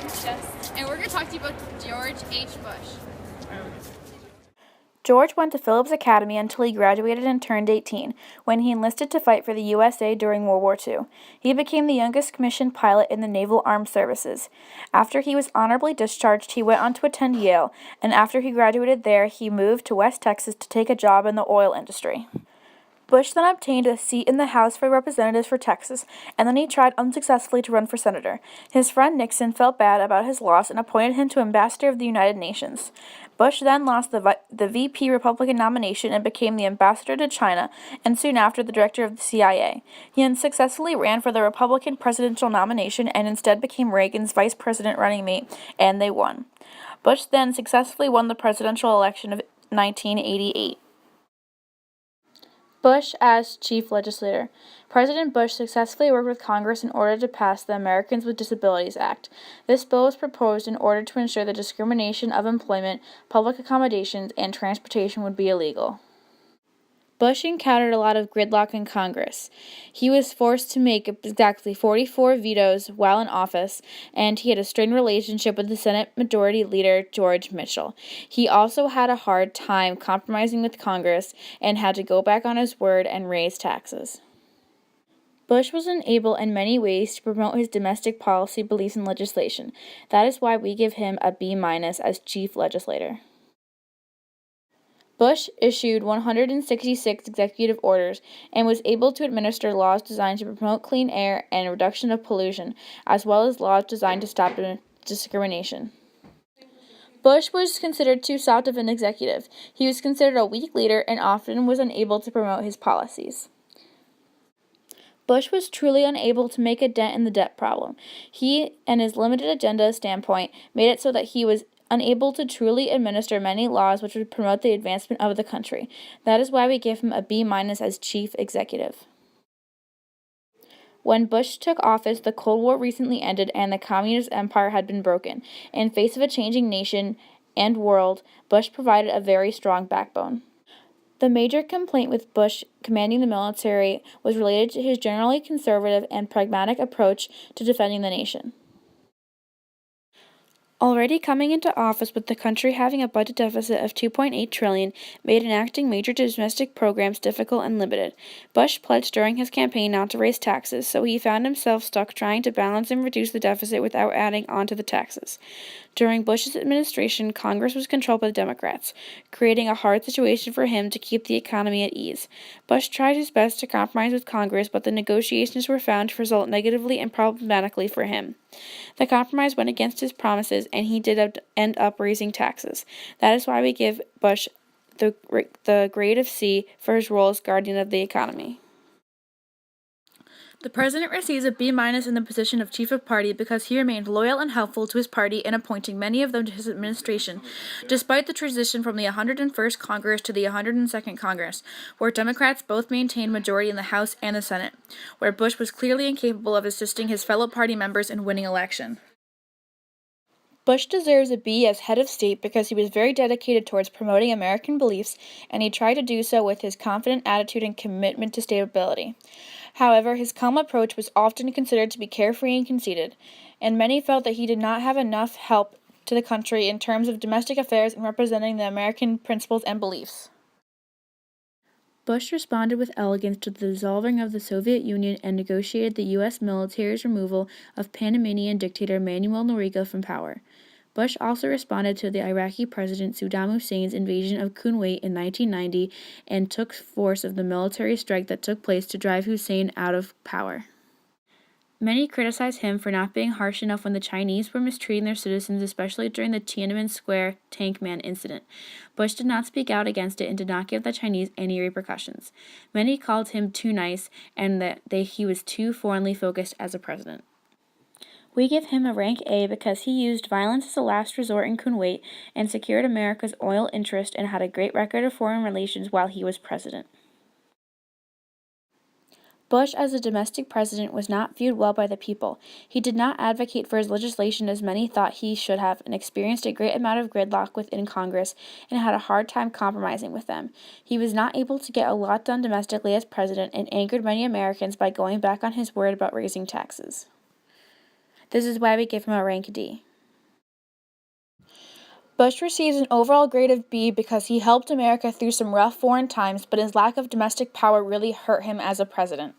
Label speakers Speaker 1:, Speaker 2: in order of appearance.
Speaker 1: Yes. And we're going to talk to you about George H. Bush.
Speaker 2: George went to Phillips Academy until he graduated and turned 18, when he enlisted to fight for the USA during World War II. He became the youngest commissioned pilot in the Naval Armed Services. After he was honorably discharged, he went on to attend Yale, and after he graduated there, he moved to West Texas to take a job in the oil industry. Bush then obtained a seat in the House of Representatives for Texas, and then he tried unsuccessfully to run for senator. His friend Nixon felt bad about his loss and appointed him to ambassador of the United Nations. Bush then lost the VP Republican nomination and became the ambassador to China, and soon after the director of the CIA. He unsuccessfully ran for the Republican presidential nomination and instead became Reagan's vice president running mate, and they won. Bush then successfully won the presidential election of 1988. Bush as chief legislator. President Bush successfully worked with Congress in order to pass the Americans with Disabilities Act. This bill was proposed in order to ensure that discrimination of employment, public accommodations, and transportation would be illegal. Bush encountered a lot of gridlock in Congress. He was forced to make exactly 44 vetoes while in office, and he had a strained relationship with the Senate Majority Leader George Mitchell. He also had a hard time compromising with Congress and had to go back on his word and raise taxes. Bush was unable in many ways to promote his domestic policy beliefs and legislation. That is why we give him a B- as chief legislator. Bush issued 166 executive orders and was able to administer laws designed to promote clean air and reduction of pollution, as well as laws designed to stop discrimination. Bush was considered too soft of an executive. He was considered a weak leader and often was unable to promote his policies. Bush was truly unable to make a dent in the debt problem. He and his limited agenda standpoint made it so that he was unable to truly administer many laws which would promote the advancement of the country. That is why we give him a B- as chief executive. When Bush took office, the Cold War recently ended and the communist empire had been broken. In face of a changing nation and world, Bush provided a very strong backbone. The major complaint with Bush commanding the military was related to his generally conservative and pragmatic approach to defending the nation. Already coming into office with the country having a budget deficit of $2.8 trillion made enacting major domestic programs difficult and limited. Bush pledged during his campaign not to raise taxes, so he found himself stuck trying to balance and reduce the deficit without adding on to the taxes. During Bush's administration, Congress was controlled by the Democrats, creating a hard situation for him to keep the economy at ease. Bush tried his best to compromise with Congress, but the negotiations were found to result negatively and problematically for him. The compromise went against his promises, and he did end up raising taxes. That is why we give Bush the grade of C for his role as guardian of the economy. The president receives a B- in the position of chief of party because he remained loyal and helpful to his party in appointing many of them to his administration, despite the transition from the 101st Congress to the 102nd Congress, where Democrats both maintained majority in the House and the Senate, where Bush was clearly incapable of assisting his fellow party members in winning election. Bush deserves a B as head of state because he was very dedicated towards promoting American beliefs, and he tried to do so with his confident attitude and commitment to stability. However, his calm approach was often considered to be carefree and conceited, and many felt that he did not have enough help to the country in terms of domestic affairs and representing the American principles and beliefs. Bush responded with elegance to the dissolving of the Soviet Union and negotiated the U.S. military's removal of Panamanian dictator Manuel Noriega from power. Bush also responded to the Iraqi President Saddam Hussein's invasion of Kuwait in 1990 and took force of the military strike that took place to drive Hussein out of power. Many criticized him for not being harsh enough when the Chinese were mistreating their citizens, especially during the Tiananmen Square Tank Man incident. Bush did not speak out against it and did not give the Chinese any repercussions. Many called him too nice and that he was too foreignly focused as a president. We give him a rank A because he used violence as a last resort in Kuwait and secured America's oil interest and had a great record of foreign relations while he was president. Bush, as a domestic president, was not viewed well by the people. He did not advocate for his legislation as many thought he should have and experienced a great amount of gridlock within Congress and had a hard time compromising with them. He was not able to get a lot done domestically as president and angered many Americans by going back on his word about raising taxes. This is why we give him a rank D. Bush receives an overall grade of B because he helped America through some rough foreign times, but his lack of domestic power really hurt him as a president.